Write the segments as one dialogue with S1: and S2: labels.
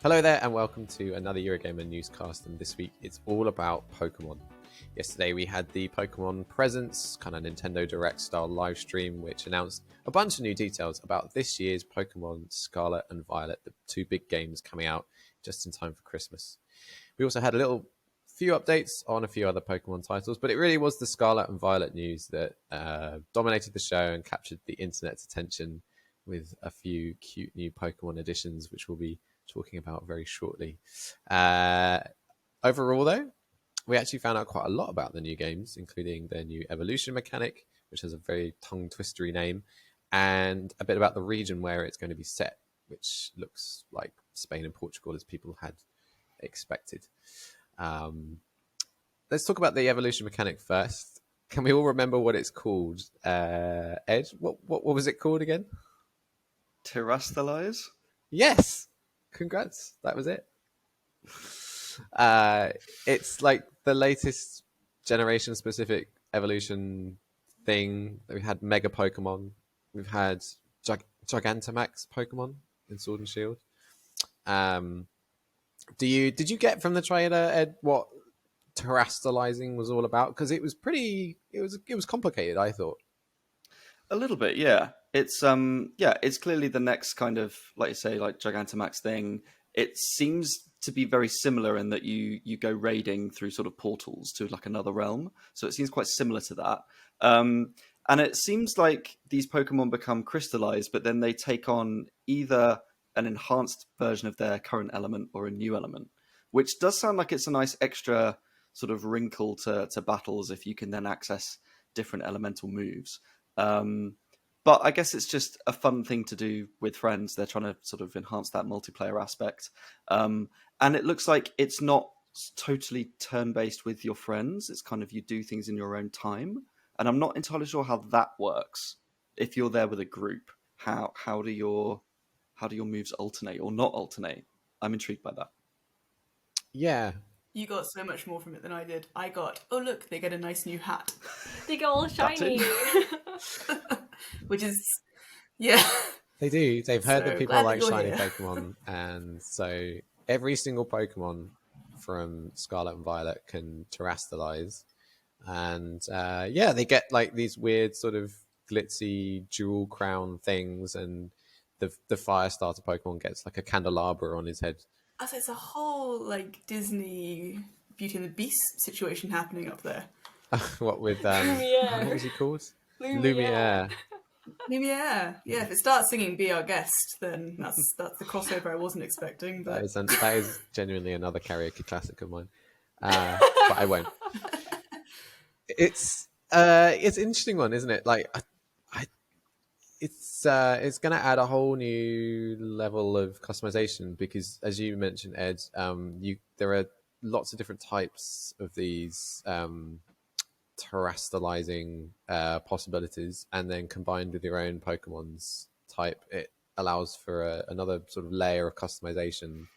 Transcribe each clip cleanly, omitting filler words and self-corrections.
S1: Hello there and welcome to another Eurogamer Newscast, and this week it's all about Pokémon. Yesterday we had the Pokémon Presents, kind of Nintendo Direct style live stream, which announced a bunch of new details about this year's Pokémon Scarlet and Violet, the two big games coming out just in time for Christmas. We also had a few updates on a few other Pokemon titles, but it really was the Scarlet and Violet news that dominated the show and captured the internet's attention, with a few cute new Pokemon additions, which we'll be talking about very shortly. Overall, though, we actually found out quite a lot about the new games, including their new evolution mechanic, which has a very tongue-twistery name, and a bit about the region where it's going to be set, which looks like Spain and Portugal, as people had expected. Let's talk about the evolution mechanic first. Can we all remember what it's called? Ed, what was it called again?
S2: Terrestrialize?
S1: Yes! Congrats, that was it. It's like the latest generation specific evolution thing. We had Mega Pokemon, we've had Gigantamax Pokemon in Sword and Shield. Did you get from the trailer, Ed, what terrestrializing was all about? Because it was complicated, I thought.
S2: A little bit, yeah. It's clearly the next kind of, like you say, like Gigantamax thing. It seems to be very similar in that you go raiding through sort of portals to like another realm. So it seems quite similar to that. And it seems like these Pokemon become crystallized, but then they take on either an enhanced version of their current element or a new element, which does sound like it's a nice extra sort of wrinkle to battles if you can then access different elemental moves. But I guess it's just a fun thing to do with friends. They're trying to sort of enhance that multiplayer aspect. And it looks like it's not totally turn-based with your friends. It's kind of you do things in your own time. And I'm not entirely sure how that works. If you're there with a group, how do your moves alternate or not alternate? I'm intrigued by that.
S1: Yeah.
S3: You got so much more from it than I did. I got, oh look, they get a nice new hat.
S4: They get all shiny.
S3: Which is, yeah.
S1: They do. They've heard that people like shiny
S3: here.
S1: Pokemon, and so every single Pokemon from Scarlet and Violet can terrestrialize. And they get like these weird sort of glitzy jewel crown things, and the fire starter Pokemon gets like a candelabra on his head.
S3: So it's a whole like Disney Beauty and the Beast situation happening up there.
S1: What with
S4: Lumiere.
S1: what was he called?
S4: Lumiere.
S3: Lumiere. Yeah, if it starts singing "Be Our Guest," then that's the crossover I wasn't expecting. But
S1: That is genuinely another karaoke classic of mine, but I won't. It's an interesting one, isn't it? Like, it's going to add a whole new level of customization because, as you mentioned, Ed, there are lots of different types of these terrestrializing possibilities, and then combined with your own Pokemon's type, it allows for another sort of layer of customization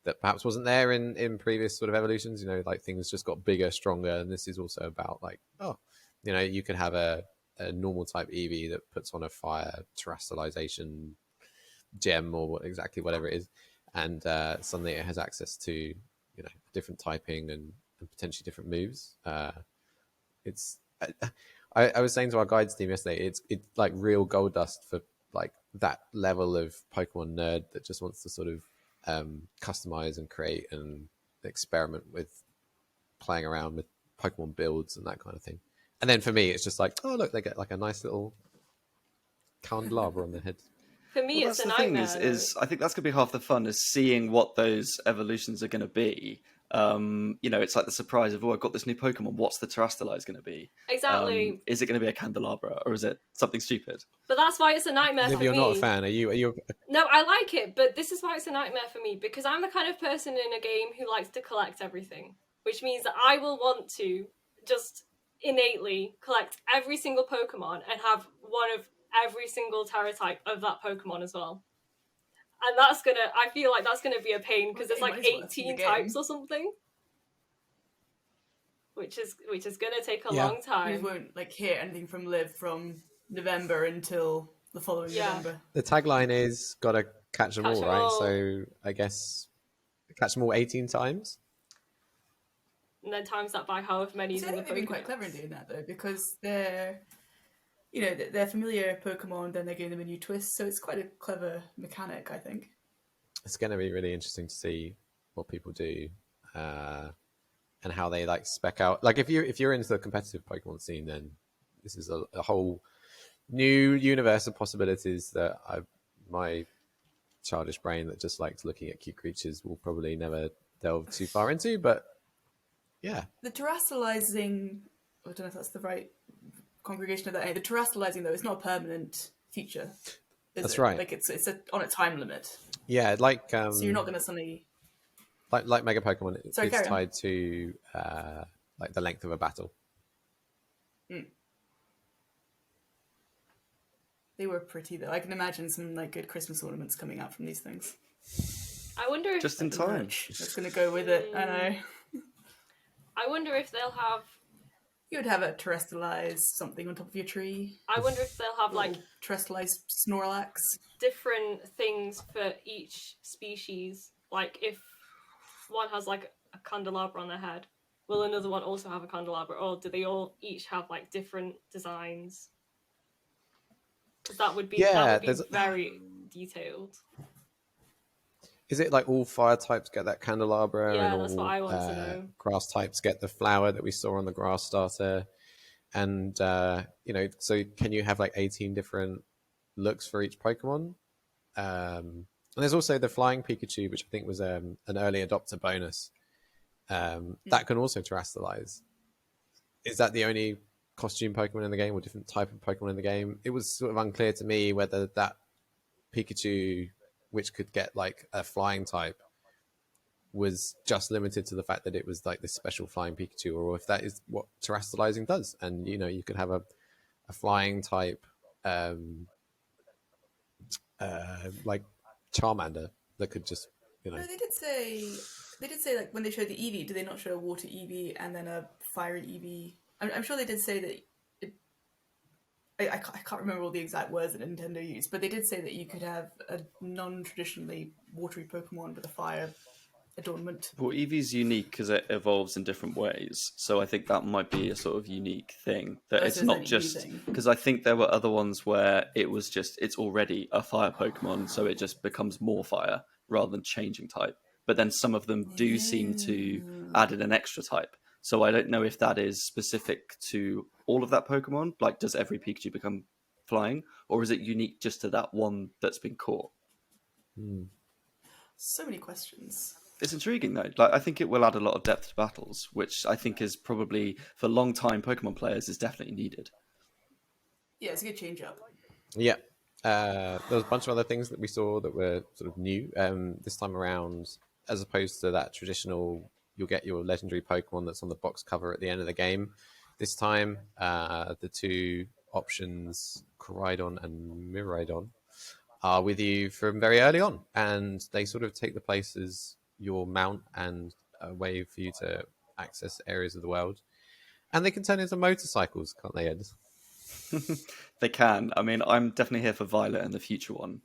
S1: that perhaps wasn't there in previous sort of evolutions. You know, like things just got bigger, stronger, and this is also about like, you could have a normal type Eevee that puts on a fire terrestrialization gem or whatever it is, and suddenly it has access to different typing and potentially different moves. I was saying to our guides team yesterday, it's like real gold dust for like that level of Pokemon nerd that just wants to sort of customize and create and experiment with playing around with Pokemon builds and that kind of thing. And then for me, it's just like, oh look, they get like a nice little candelabra on their head.
S4: For me,
S2: Well,
S4: it's a
S2: that's the thing
S4: nightmare.
S2: is I think that's going to be half the fun, is seeing what those evolutions are going to be. It's like the surprise of, I've got this new Pokemon. What's the Terrestrialize going to be?
S4: Exactly.
S2: Is it going to be a candelabra or is it something stupid?
S4: But that's why it's a nightmare for me.
S1: You're not a fan, are you?
S4: No, I like it, but this is why it's a nightmare for me, because I'm the kind of person in a game who likes to collect everything, which means that I will want to just innately collect every single Pokemon and have one of every single Terra type of that Pokemon as well. And I feel like that's gonna be a pain because there's like 18 types or something, which is gonna take a long time.
S3: We won't like hear anything from Liv from November until the following
S4: Yeah.
S3: November.
S1: The tagline is "Gotta catch them
S4: Catch
S1: all,"
S4: 'em
S1: right?
S4: all.
S1: So I guess catch them all 18 times.
S4: And then times that by however many is
S3: See, I
S4: in the
S3: think they've been quite
S4: Pokédex.
S3: clever in doing that though, because they're familiar Pokemon, then they're giving them a new twist. So it's quite a clever mechanic, I think.
S1: It's going to be really interesting to see what people do and how they like spec out. Like if you're into the competitive Pokemon scene, then this is a whole new universe of possibilities that my childish brain that just likes looking at cute creatures will probably never delve too far into. But yeah,
S3: The terrestrializing, I don't know if that's the right congregation of that. The terrestrializing though, it's not a permanent feature.
S1: That's right.
S3: Like it's on a time limit.
S1: Yeah, like
S3: So you're not going to suddenly
S1: like Mega Pokemon,
S3: Sorry,
S1: it's
S3: carry on.
S1: tied to like the length of a battle.
S3: They were pretty though. I can imagine some like good Christmas ornaments coming out from these things.
S4: I wonder if
S2: Just in
S3: The
S2: time.
S3: merch that's going to go with it. I know.
S4: I wonder if they'll have.
S3: You would have a terrestrialized something on top of your tree.
S4: I wonder if they'll have like
S3: Terrestrialized Snorlax.
S4: different things for each species. Like if one has like a candelabra on their head, will another one also have a candelabra, or do they all each have like different designs? Because that would be very detailed.
S1: Is it like all fire types get that candelabra
S4: Yeah,
S1: and
S4: that's
S1: all
S4: what I want to know.
S1: grass types get the flower that we saw on the grass starter? And, so can you have like 18 different looks for each Pokemon? And there's also the flying Pikachu, which I think was an early adopter bonus. That can also terrestrialize. Is that the only costume Pokemon in the game or different type of Pokemon in the game? It was sort of unclear to me whether that Pikachu, which could get like a flying type, was just limited to the fact that it was like this special flying Pikachu, or if that is what terrestrializing does. And you could have a flying type like Charmander that could just
S3: No, they did say like when they showed the Eevee, did they not show a water Eevee and then a fiery Eevee? I'm sure they did say that. I can't remember all the exact words that Nintendo used, but they did say that you could have a non-traditionally watery Pokemon with a fire adornment.
S2: Well, Eevee's unique because it evolves in different ways. So I think that might be a sort of unique thing. That
S3: Oh,
S2: it's
S3: so
S2: not
S3: it's
S2: just
S3: only
S2: because I think there were other ones where it was just it's already a fire Pokemon, so it just becomes more fire rather than changing type. But then some of them do seem to added an extra type. So I don't know if that is specific to all of that Pokemon. Like, does every Pikachu become flying, or is it unique just to that one that's been caught?
S3: So many questions.
S2: It's intriguing though. Like, I think it will add a lot of depth to battles, which I think is probably for long-time Pokemon players is definitely needed.
S3: Yeah, it's a good change up.
S1: Yeah. There was a bunch of other things that we saw that were sort of new this time around, as opposed to that traditional, you'll get your legendary Pokemon that's on the box cover at the end of the game. This time, the two options, Koraidon and Miraidon, are with you from very early on, and they sort of take the place as your mount and a way for you to access areas of the world. And they can turn into motorcycles, can't they, Ed?
S2: They can. I mean, I'm definitely here for Violet and the future one.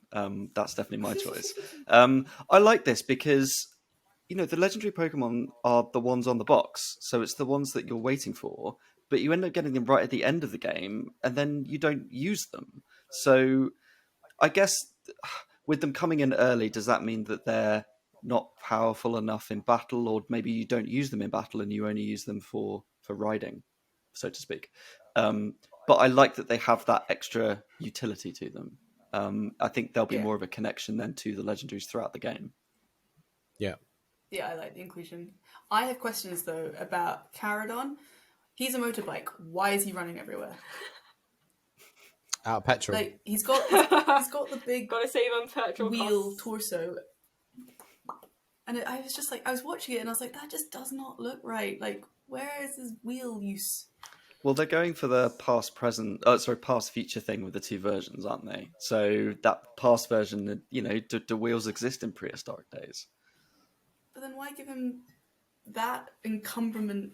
S2: That's definitely my choice. I like this because, the legendary Pokemon are the ones on the box. So it's the ones that you're waiting for, but you end up getting them right at the end of the game, and then you don't use them. So I guess with them coming in early, does that mean that they're not powerful enough in battle, or maybe you don't use them in battle and you only use them for riding, so to speak? But I like that they have that extra utility to them. I think there'll be more of a connection then to the legendaries throughout the game.
S1: Yeah.
S3: Yeah, I like the inclusion. I have questions though about Caradon. He's a motorbike. Why is he running everywhere?
S1: Out of petrol.
S3: Like he's got the big
S4: Gotta save on petrol
S3: wheel
S4: costs.
S3: torso, and I was just like, I was watching it and I was like, that just does not look right. Like, where is his wheel use?
S2: Well, they're going for the past future thing with the two versions, aren't they? So that past version, do wheels exist in prehistoric days?
S3: But then why give him that encumbrament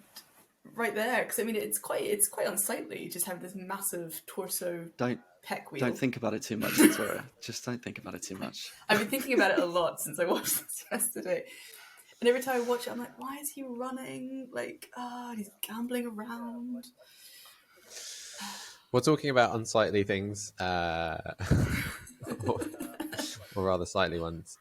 S3: right there, because I mean it's quite unsightly. Just have this massive torso
S2: Don't
S3: peck wheel.
S2: don't think about it too much, Victoria. Just don't think about it too much.
S3: I've been thinking about it a lot since I watched this yesterday. And every time I watch it, I'm like, why is he running? Like, he's gambling around.
S1: We're talking about unsightly things, or rather sightly ones.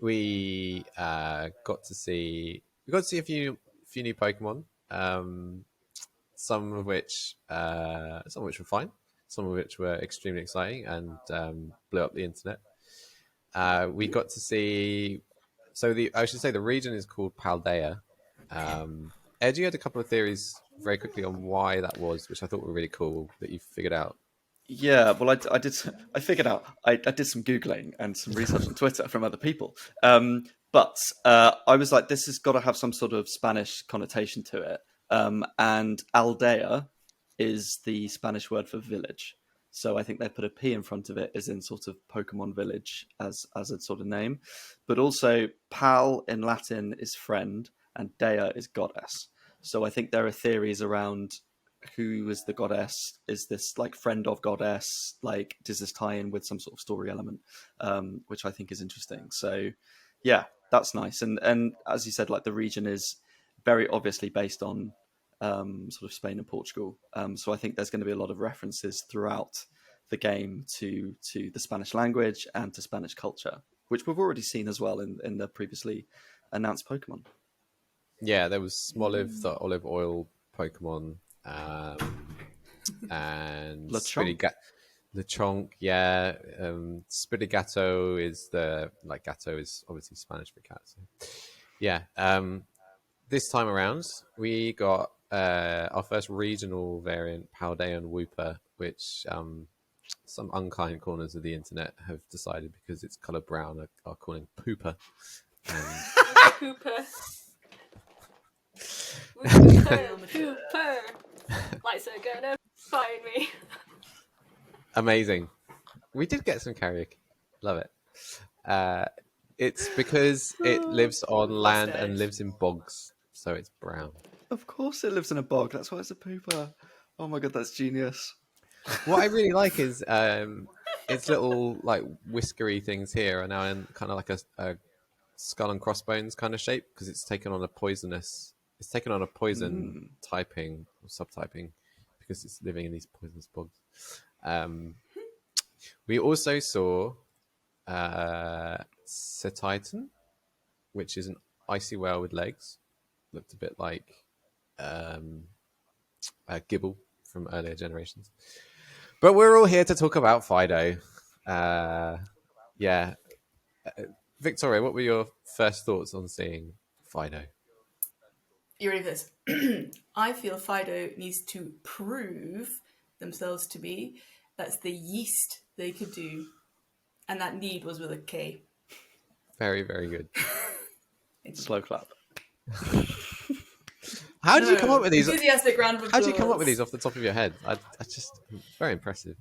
S1: We got to see a few new Pokemon. Some of which were fine, some of which were extremely exciting and blew up the internet. We got to see. I should say the region is called Paldea. Ed, you had a couple of theories very quickly on why that was, which I thought were really cool that you figured out.
S2: Yeah, well, I did. I figured out. I did some googling and some research on Twitter from other people. But I was like, this has got to have some sort of Spanish connotation to it. And aldea is the Spanish word for village. So I think they put a P in front of it, as in sort of Pokemon village as a sort of name. But also, pal in Latin is friend, and dea is goddess. So I think there are theories around who is the goddess. Is this like friend of goddess? Like, does this tie in with some sort of story element, which I think is interesting. So yeah, that's nice. And as you said, like the region is very obviously based on sort of Spain and Portugal. So I think there's going to be a lot of references throughout the game to the Spanish language and to Spanish culture, which we've already seen as well in the previously announced Pokemon.
S1: Yeah, there was Smoliv, the olive oil Pokemon, and Lechonk, yeah. Spirigato is Gato is obviously Spanish for cat. So. Yeah. This time around, we got our first regional variant, Paldean Wooper, which some unkind corners of the internet have decided, because it's colour brown, are calling Pooper.
S4: Pooper. Pooper. Lights are gonna find me.
S1: Amazing. We did get some karaoke. Love it. It's because it lives on land and lives in bogs, so it's brown.
S2: Of course it lives in a bog. That's why it's a pooper. Oh my god, that's genius.
S1: What I really like is its little like whiskery things here are now in kind of like a skull and crossbones kind of shape, because it's taken on a poison typing or subtyping, because it's living in these poisonous bogs. We also saw Cetitan, which is an icy whale with legs. Looked a bit like Gibble from earlier generations. But we're all here to talk about Fido. Yeah. Victoria, what were your first thoughts on seeing Fido?
S3: You ready for this? I feel Fido needs to prove themselves to be that's the yeast they could do. And that need was with a K.
S1: Very, very good.
S2: Slow clap.
S1: How did you come up with these?
S3: Enthusiastic round of applause.
S1: How did you come up with these off the top of your head? I just very impressive.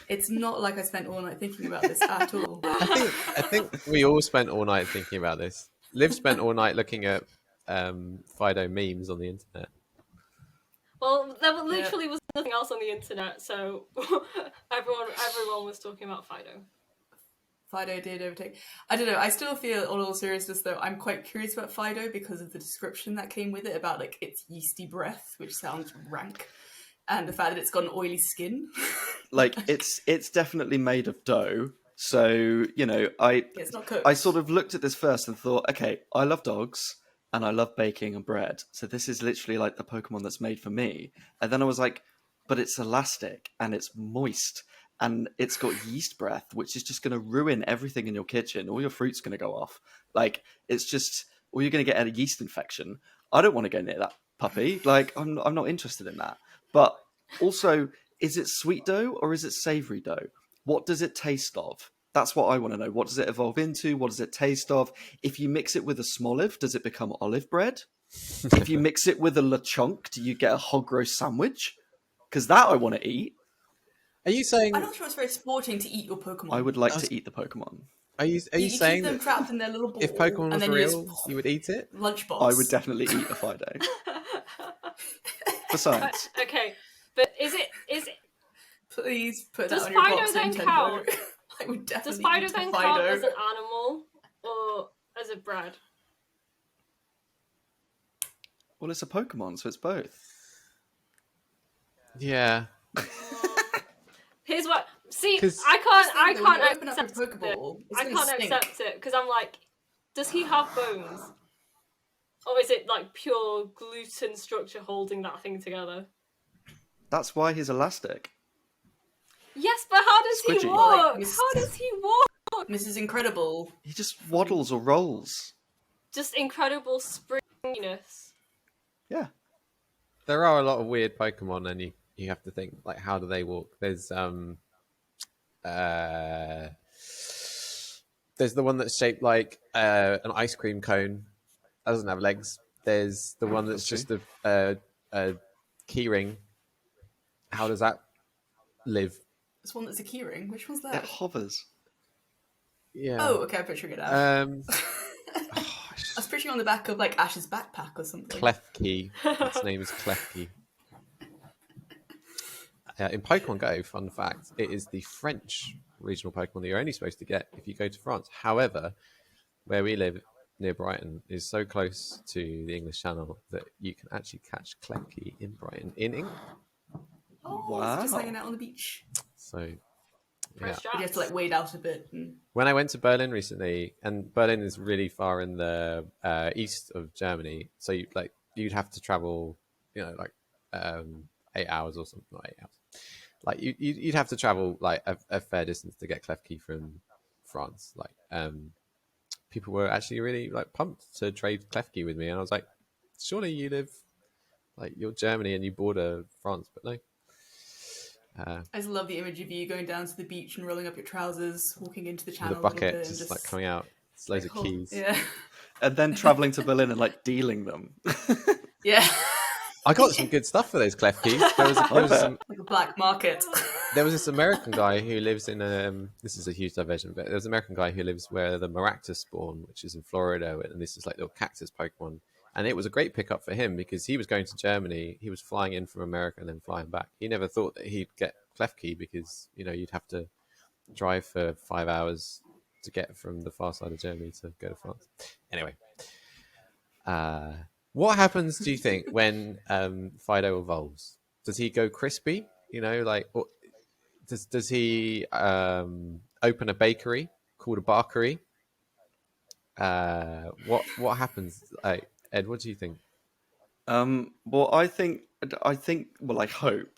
S3: It's not like I spent all night thinking about this at all.
S1: I think we all spent all night thinking about this. Liv spent all night looking at Fido memes on the internet.
S4: Well, there literally was nothing else on the internet, so everyone was talking about Fido.
S3: Fido did overtake. I don't know. I still feel, in all seriousness, though, I'm quite curious about Fido because of the description that came with it about like its yeasty breath, which sounds rank, and the fact that it's got an oily skin.
S2: Like it's definitely made of dough. So
S3: it's not cooked.
S2: I sort of looked at this first and thought, okay, I love dogs and I love baking and bread, so this is literally like the Pokemon that's made for me. And then I was like, but it's elastic and it's moist. And it's got yeast breath, which is just going to ruin everything in your kitchen. All your fruit's going to go off. Like, it's just, or you're going to get a yeast infection. I don't want to go near that puppy. Like, I'm not interested in that. But also, is it sweet dough or is it savory dough? What does it taste of? That's what I want to know. What does it evolve into? What does it taste of? If you mix it with a Smoliv, does it become olive bread? If you mix it with a Lechonk, do you get a hog roast sandwich? Because that I want to eat.
S1: Are you saying?
S3: I'm not sure it's very sporting to eat your Pokemon.
S2: I would like to eat the Pokemon.
S1: Are you
S3: You keep
S1: saying
S3: them
S1: that
S3: trapped in their little ball,
S1: if Pokemon
S3: and
S1: was
S3: then
S1: real, you would eat it?
S3: lunchbox.
S2: I would definitely eat a Fido for science.
S4: Okay, but is it
S3: Please put that
S4: does
S3: on your
S4: Fido
S3: box,
S4: then
S3: Nintendo.
S4: count?
S3: I would
S4: Does
S3: definitely
S4: Fido
S3: eat a
S4: then
S3: Fido.
S4: count as an animal or as a bread?
S2: Well, it's a Pokemon, so it's both.
S1: Yeah.
S4: Here's what. See,
S1: 'Cause-
S4: I
S3: When you
S4: can't
S3: open up your
S4: accept it.
S3: Pokeball, it's
S4: I
S3: gonna
S4: can't
S3: stink.
S4: accept it because I'm like, does he have bones, or is it like pure gluten structure holding that thing together?
S2: That's why he's elastic.
S4: Yes, but how does he
S2: Squidgy.
S4: walk?
S3: Like,
S4: How does he walk?
S3: Mrs. Incredible.
S2: He just waddles or rolls.
S4: Just incredible springiness.
S2: Yeah.
S1: There are a lot of weird Pokemon, and you have to think, like, how do they walk? There's the one that's shaped like an ice cream cone. That doesn't have legs. There's the one that's just a key ring. How does that live?
S3: This one that's a keyring. Which one's
S2: It
S3: that?
S2: hovers.
S1: Yeah.
S3: Oh, okay, I'm picturing it now. I was picturing on the back of like Ash's backpack or something.
S1: Klefki. Its name is Klefki. In Pokemon Go, fun fact, it is the French regional Pokemon that you're only supposed to get if you go to France. However, where we live near Brighton is so close to the English Channel that you can actually catch Klefki in Brighton in England.
S3: Oh,
S2: Wow.
S3: it's just hanging out on the beach.
S1: So, yeah.
S4: Fresh
S3: You have
S4: drops.
S3: to like wade out a bit. And...
S1: When I went to Berlin recently, and Berlin is really far in the east of Germany, so you'd have to travel, 8 hours or something, not 8 hours. Like you'd have to travel like a fair distance to get Klefki from France. Like people were actually really like pumped to trade Klefki with me, and I was like, surely you live like you're Germany and you border France, but no.
S3: I just love the image of you going down to the beach and rolling up your trousers, walking into the
S1: With
S3: channel
S1: a
S3: a little
S1: bucket
S3: bit, and
S1: just like coming out. It's loads of keys.
S3: Yeah,
S2: And then travelling to Berlin and like dealing them.
S3: yeah,
S1: I got some good stuff for those Klefkis.
S3: like a black market.
S1: There was this American guy who lives in this is a huge diversion, but there's an American guy who lives where the Maractus spawn, which is in Florida, and this is like little cactus Pokemon. And it was a great pickup for him because he was going to Germany. He was flying in from America and then flying back. He never thought that he'd get Klefki because, you'd have to drive for 5 hours to get from the far side of Germany to go to France. Anyway, what happens, do you think, when Fido evolves? Does he go crispy? Or does he open a bakery called a barkery? What happens? Ed, what do you think?
S2: Well, I think, well, I hope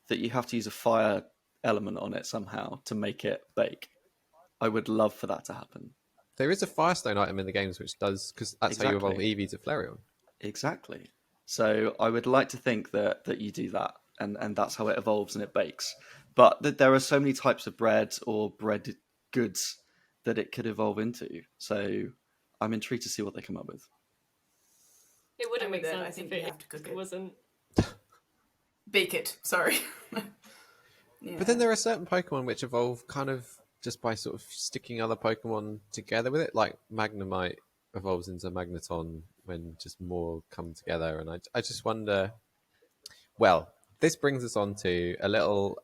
S2: that you have to use a fire element on it somehow to make it bake. I would love for that to happen.
S1: There is a Firestone item in the games which does, because that's how you evolve
S2: Exactly.
S1: Eevee to Flareon.
S2: Exactly. So I would like to think that you do that, and that's how it evolves and it bakes. But there are so many types of bread or bread goods that it could evolve into. So I'm intrigued to see what they come up with.
S4: It wouldn't
S3: I
S4: make
S3: mean,
S4: sense
S3: I think
S4: if
S3: you
S4: it
S3: have to cook it.
S4: wasn't.
S3: Bake it. Sorry. Yeah.
S1: But then there are certain Pokemon which evolve kind of just by sort of sticking other Pokemon together with it. Like Magnemite evolves into Magneton when just more come together. And I just wonder... Well, this brings us on to a little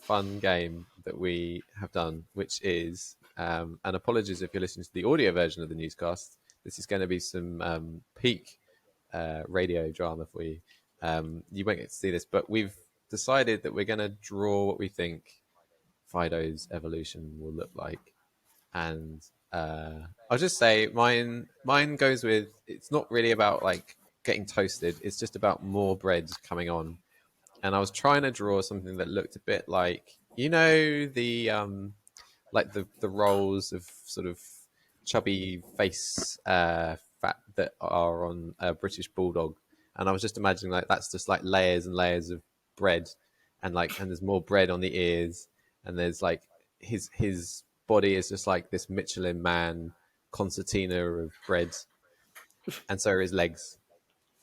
S1: fun game that we have done, which is... and apologies if you're listening to the audio version of the newscast. This is going to be some peak radio drama for you. You won't get to see this, but we've decided that we're going to draw what we think Fido's evolution will look like. And I'll just say mine goes with, it's not really about like getting toasted, it's just about more bread coming on. And I was trying to draw something that looked a bit like, the like the rolls of sort of chubby face fat that are on a British bulldog. And I was just imagining like that's just like layers and layers of bread, and there's more bread on the ears, and there's like his body is just like this Michelin man concertina of bread, and so are his legs.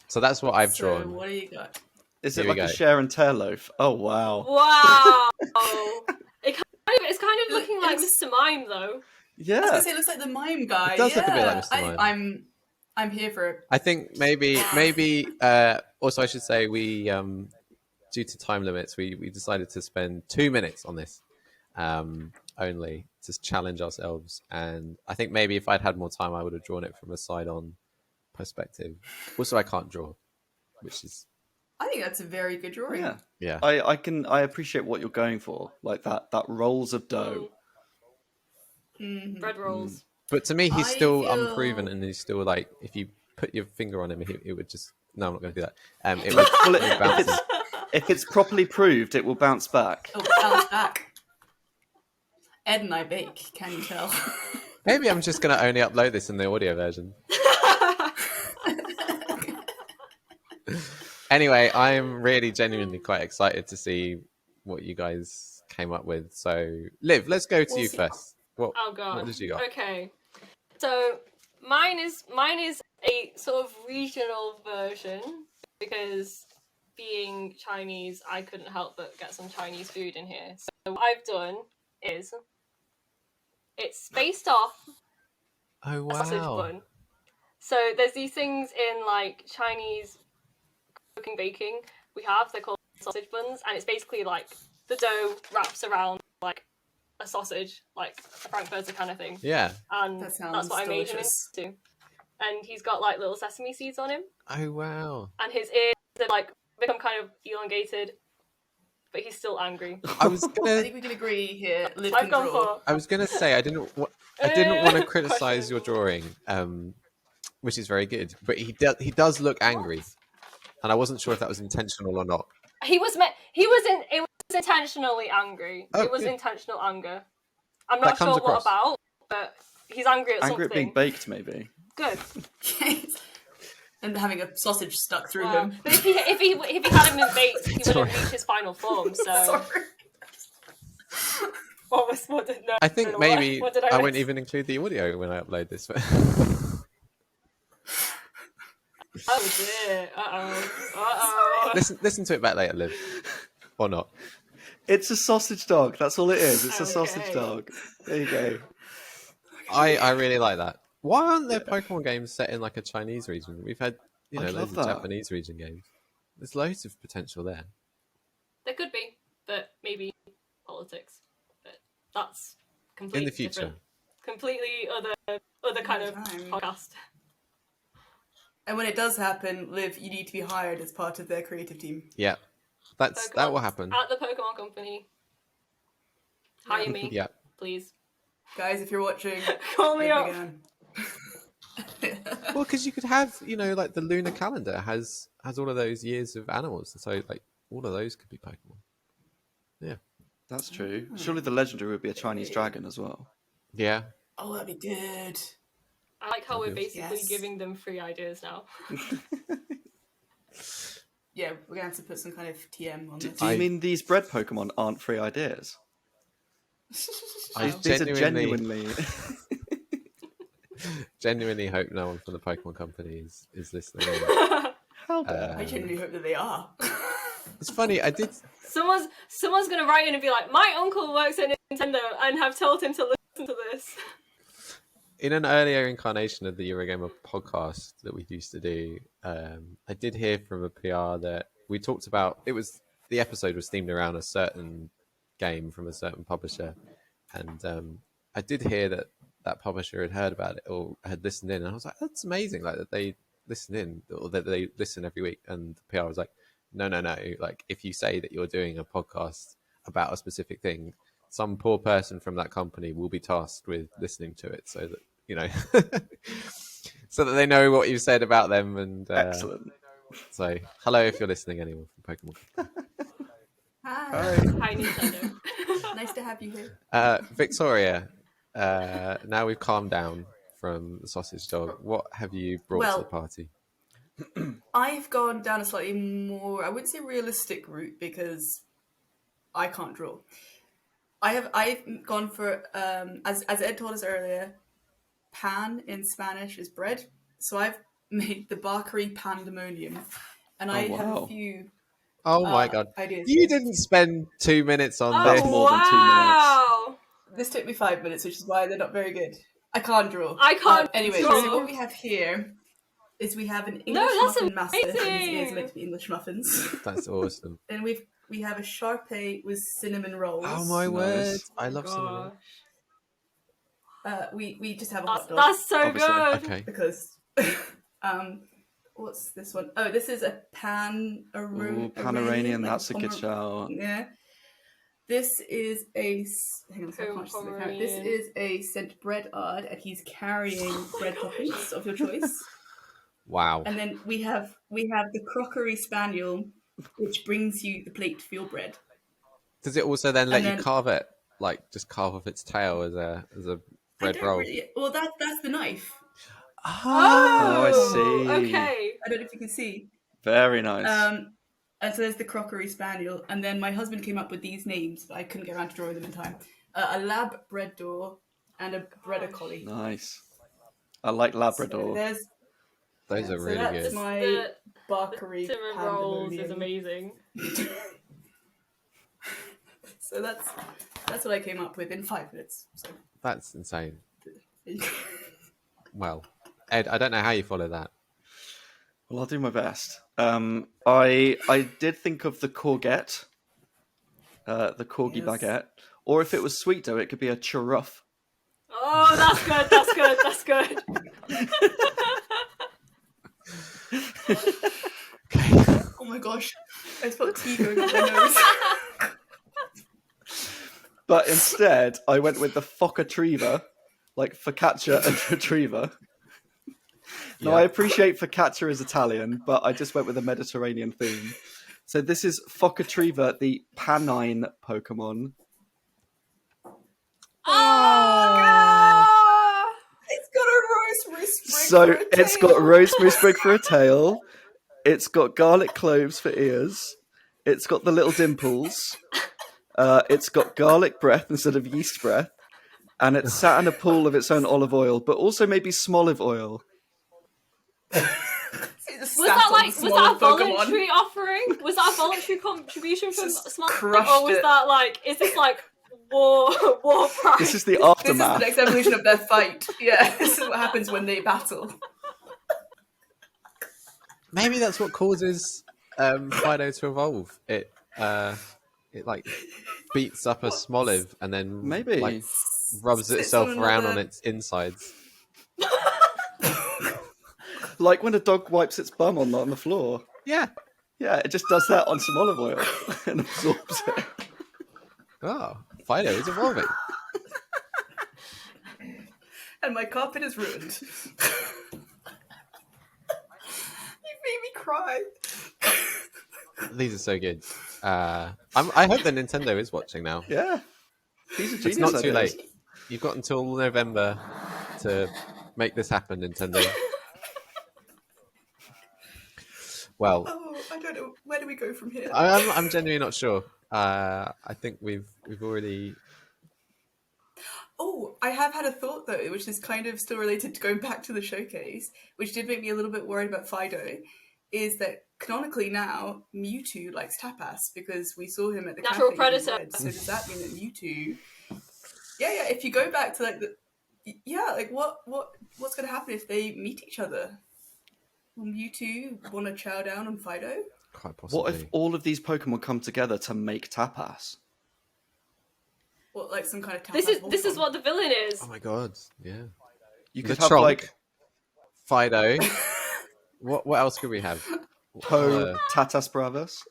S1: So that's what I've
S3: So
S1: drawn.
S3: what do you got?
S2: Is
S1: Here
S2: it
S1: we
S2: like a
S1: go.
S2: share and tear loaf? Oh, wow.
S4: Wow! It's kind of looking like
S3: It's-
S4: Mr. Mime, though.
S3: I was
S2: Yeah.
S3: gonna say, it looks like the mime guy.
S1: It does look a bit like Mr. Mime.
S3: I'm here for it.
S1: I think maybe also I should say we due to time limits we decided to spend 2 minutes on this only to challenge ourselves, and I think maybe if I'd had more time I would have drawn it from a side-on perspective. Also, I can't draw, which is
S3: I think that's a very good drawing.
S2: Yeah.
S1: yeah.
S2: I appreciate what you're going for, like that rolls of dough.
S3: Mhm.
S4: Bread rolls.
S1: But to me, he's
S3: I
S1: still
S3: feel-
S1: unproven, and he's still like if you put your finger on him, it would just no, I'm not going to do that. It would,
S2: Well,
S1: it would bounce.
S2: if it's properly proved, it will bounce back.
S3: Oh, bounce back. Ed and I bake. Can you tell?
S1: Maybe I'm just going to only upload this in the audio version. Anyway, I'm really genuinely quite excited to see what you guys came up with. So, Liv, let's go to
S3: We'll
S1: you
S3: see.
S1: first.
S4: Oh god.
S1: What did you got?
S4: Okay. So mine is a sort of regional version because being Chinese, I couldn't help but get some Chinese food in here. So what I've done is it's based off
S1: Oh
S4: a sausage
S1: wow!
S4: bun. So there's these things in like Chinese cooking baking they're called sausage buns, and it's basically like the dough wraps around like a sausage, like a frankfurter kind of thing.
S1: Yeah.
S4: And
S3: That sounds
S4: that's what I made him
S3: delicious.
S4: into. And he's got like little sesame seeds on him,
S1: Oh wow!
S4: and his ears are like become kind of elongated, but he's still angry.
S1: I was
S3: I
S1: gonna.
S3: think we can agree here. Liv
S4: I've
S3: can
S4: gone
S3: draw.
S4: for
S1: I was gonna say I didn't want to criticize
S4: question.
S1: your drawing, which is very good. But he does look angry, and I wasn't sure if that was intentional or not.
S4: It was intentionally angry.
S1: Oh,
S4: it was
S1: good.
S4: intentional anger. I'm
S1: That
S4: not
S1: comes
S4: sure what
S1: across.
S4: about, but he's angry at
S2: Angry
S4: something.
S2: at being baked, maybe.
S4: Good.
S3: And having a sausage stuck through
S4: Wow.
S3: him.
S4: But if he hadn't been baked, he wouldn't reach his final form. So
S3: Sorry.
S4: what did, no,
S1: I think
S4: what-
S1: maybe
S4: what did
S1: I
S4: miss?
S1: won't even include the audio when I upload this.
S4: Oh dear. Uh-oh.
S1: listen to it back later, Liv, or not.
S2: It's a sausage dog. That's all it is. It's a
S4: Okay.
S2: sausage dog. There you go.
S1: I really like that. Why aren't there Pokemon games set in like a Chinese region? We've had
S2: I'd
S1: loads
S2: love
S1: of
S2: that.
S1: Japanese region games. There's loads of potential there.
S4: There could be, but maybe politics. But that's completely
S1: In the future.
S4: different. Completely other kind of
S3: Time.
S4: podcast.
S3: And when it does happen, Liv, you need to be hired as part of their creative team.
S1: Yeah, that will happen.
S4: At the Pokemon Company. Hire me,
S1: Yeah.
S4: please.
S3: Guys, if you're watching,
S4: Call me
S3: Liv
S4: up.
S3: again.
S1: Well, because you could have, like the lunar calendar has all of those years of animals, so like all of those could be Pokemon. Yeah.
S2: That's true. Surely the legendary would be a Chinese dragon as well.
S1: Yeah.
S3: Oh, that'd be good.
S4: I like how we're
S1: Obvious.
S4: basically
S3: Yes.
S4: giving them free ideas now.
S3: Yeah, we're gonna have to put some kind of TM on
S2: Do
S3: this.
S2: you
S1: I-
S2: mean these bread Pokemon aren't free ideas?
S1: I
S2: These are
S1: genuinely
S2: genuinely.
S1: hope no one from the Pokemon Company is listening.
S2: How dare?
S3: I genuinely hope that they are.
S1: It's funny. I did.
S4: Someone's gonna write in and be like, my uncle works at Nintendo and have told him to listen to this.
S1: In an earlier incarnation of the Eurogamer podcast that we used to do, I did hear from a PR that we talked about. The episode was themed around a certain game from a certain publisher, and I did hear that publisher had heard about it or had listened in, and I was like, "That's amazing!" Like that they listened in or that they listen every week. And the PR was like, "No. Like if you say that you're doing a podcast about a specific thing, some poor person from that company will be tasked with listening to it, so that so that they know what you've said about them." And
S2: Excellent.
S1: So, hello if you're listening, anyone from Pokemon.
S3: Hi.
S4: Hi, Nintendo.
S3: Nice to have you here.
S1: Victoria, now we've calmed down from the sausage dog. What have you brought to
S3: Well-
S1: the party?
S3: I've gone down a slightly more, I wouldn't say realistic route because I can't draw. I've gone for as Ed told us earlier, pan in Spanish is bread. So I've made the Barkery Pandemonium, and I have
S2: wow.
S3: a few
S1: Oh my god.
S3: ideas.
S1: You didn't spend 2 minutes on
S4: Oh,
S1: this.
S2: more than 2 minutes.
S4: wow.
S3: This took me 5 minutes, which is why they're not very good. I can't draw.
S4: I can't
S3: Anyway,
S4: draw.
S3: so what we have here is we have an
S4: No,
S3: English
S4: that's
S3: muffin master. His
S4: amazing.
S3: ears are meant to be English muffins.
S1: That's awesome.
S3: Then we have a Shar-Pei with cinnamon rolls.
S1: Oh my word!
S2: Nice.
S1: I love cinnamon.
S3: We just have a hot dog.
S4: That's so
S2: Obviously.
S4: good.
S1: Okay.
S3: Because what's this one? Oh, this is a
S2: Ooh, Pan-Iranian,
S3: like
S2: that's a good shout.
S3: Yeah. This is a hang on, I can't see the camera. This is a sent bread ard, and he's carrying bread toppings of your choice.
S1: Wow.
S3: And then we have the crockery spaniel, which brings you the plate for your bread.
S1: Does it also then let
S3: And
S1: you
S3: then-
S1: carve it, like just carve off its tail as a bread roll?
S3: Well, that's the knife.
S2: Oh, I see.
S4: Okay.
S3: I don't know if you can see.
S2: Very nice.
S3: And so there's the crockery spaniel, and then my husband came up with these names, but I couldn't get around to drawing them in time. A lab bread door and a breader collie.
S2: Nice. I like Labrador.
S3: So there's
S1: Those are really
S3: that's
S1: good.
S3: my
S4: The
S3: Barkery
S4: cinnamon rolls is
S3: pandemonium.
S4: amazing.
S3: So that's what I came up with in 5 minutes. So
S1: That's insane. Well, Ed, I don't know how you follow that.
S2: Well, I'll do my best. I did think of the courgette, the corgi
S3: Yes.
S2: baguette, or if it was sweet dough, it could be a churruff.
S4: Oh, that's good. That's good. That's good.
S3: oh my gosh, I just felt tea going up my nose.
S2: But instead, I went with the focaccia, like focaccia and retriever. Now, I appreciate focaccia is Italian, but I just went with a Mediterranean theme. So this is Focaccia, the Panine Pokemon.
S4: Oh!
S3: It's got a rosemary sprig.
S2: So
S3: for a
S2: it's
S3: tail.
S2: got rosemary sprig for a tail. It's got garlic cloves for ears. It's got the little dimples. It's got garlic breath instead of yeast breath. And it's sat in a pool of its own olive oil, but also maybe smolive oil.
S3: It's
S4: Was that
S3: sat on
S4: a
S3: smaller Pokemon.
S4: voluntary offering? Was that a voluntary contribution from
S3: Just
S4: Smart?
S3: crushed
S4: Or was
S3: it.
S4: that like, is this like war prize?
S2: This is the
S3: This is the
S2: aftermath.
S3: next evolution of their fight. Yeah, this is what happens when they battle.
S1: Maybe that's what causes Fido to evolve. It like beats up a Smoliv and then
S2: Maybe.
S1: like rubs
S3: Sits
S1: itself
S3: on
S1: around
S3: another-
S1: on its insides.
S2: Like when a dog wipes its bum on the floor.
S1: Yeah.
S2: Yeah, it just does that on some olive oil and absorbs it.
S1: Oh, Fido is evolving.
S3: And my carpet is ruined. You made me cry.
S1: These are so good. I hope that Nintendo is watching now.
S2: Yeah. These are genius
S1: It's not too
S2: ideas.
S1: late. You've got until November to make this happen, Nintendo. Well,
S3: Oh, I don't know. Where do we go from here?
S1: I'm genuinely not sure. I think we've already.
S3: Oh, I have had a thought though, which is kind of still related to going back to the showcase, which did make me a little bit worried about Fido, is that canonically now Mewtwo likes tapas because we saw him at the
S4: Natural
S3: cafe in
S4: predator.
S3: Red. So does that mean that Mewtwo? Yeah. If you go back to like what's going to happen if they meet each other? Will Mewtwo want to chow down on Fido?
S1: Quite possibly.
S2: What if all of these Pokemon come together to make tapas?
S3: What, like some kind of tapas?
S4: This is
S3: Voltron?
S4: what the villain is.
S1: Oh my god! Yeah.
S2: You
S1: The
S2: could have
S1: Tronk.
S2: like
S1: Fido. What else could we have?
S2: Po Tatas Bravas.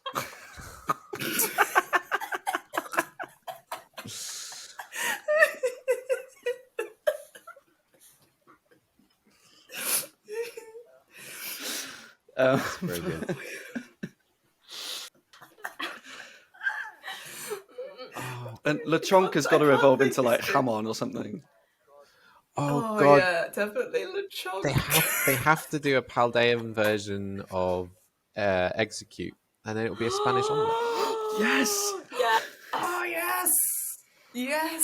S1: Very good.
S2: And Lechonk has got to evolve into like Hamon or something.
S1: Oh,
S3: Oh
S1: god!
S3: yeah, definitely Lechonk.
S1: They have to do a Paldean version of Execute, and then it will be a Spanish omelet.
S2: Yes.
S4: Yeah.
S3: Oh yes, yes.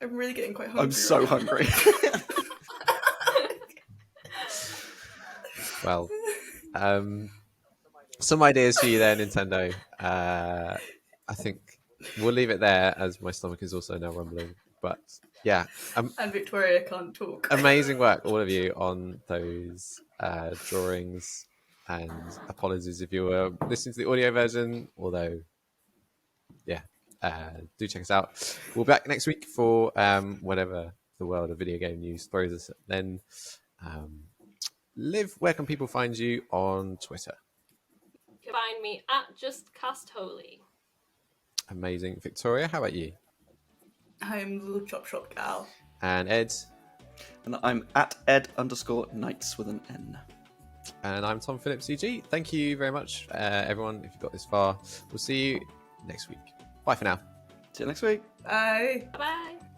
S3: I'm really getting quite hungry.
S2: I'm so
S3: right now.
S2: hungry.
S1: Well, some ideas for you there, Nintendo. I think we'll leave it there as my stomach is also now rumbling. But yeah,
S3: And Victoria can't talk.
S1: amazing work, all of you, on those drawings. And apologies if you were listening to the audio version, although, yeah, do check us out. We'll be back next week for whatever the world of video game news throws us. Then, Liv, where can people find you on Twitter?
S4: You can find me at JustCastHoly.
S1: Amazing. Victoria, how about you?
S3: I'm the little chop shop gal.
S1: And Ed?
S2: And I'm at Ed_Knights with an N.
S1: And I'm Tom Phillips, EG. Thank you very much, everyone, if you got this far. We'll see you next week. Bye for now.
S2: See you next week.
S3: Bye.
S4: Bye-bye.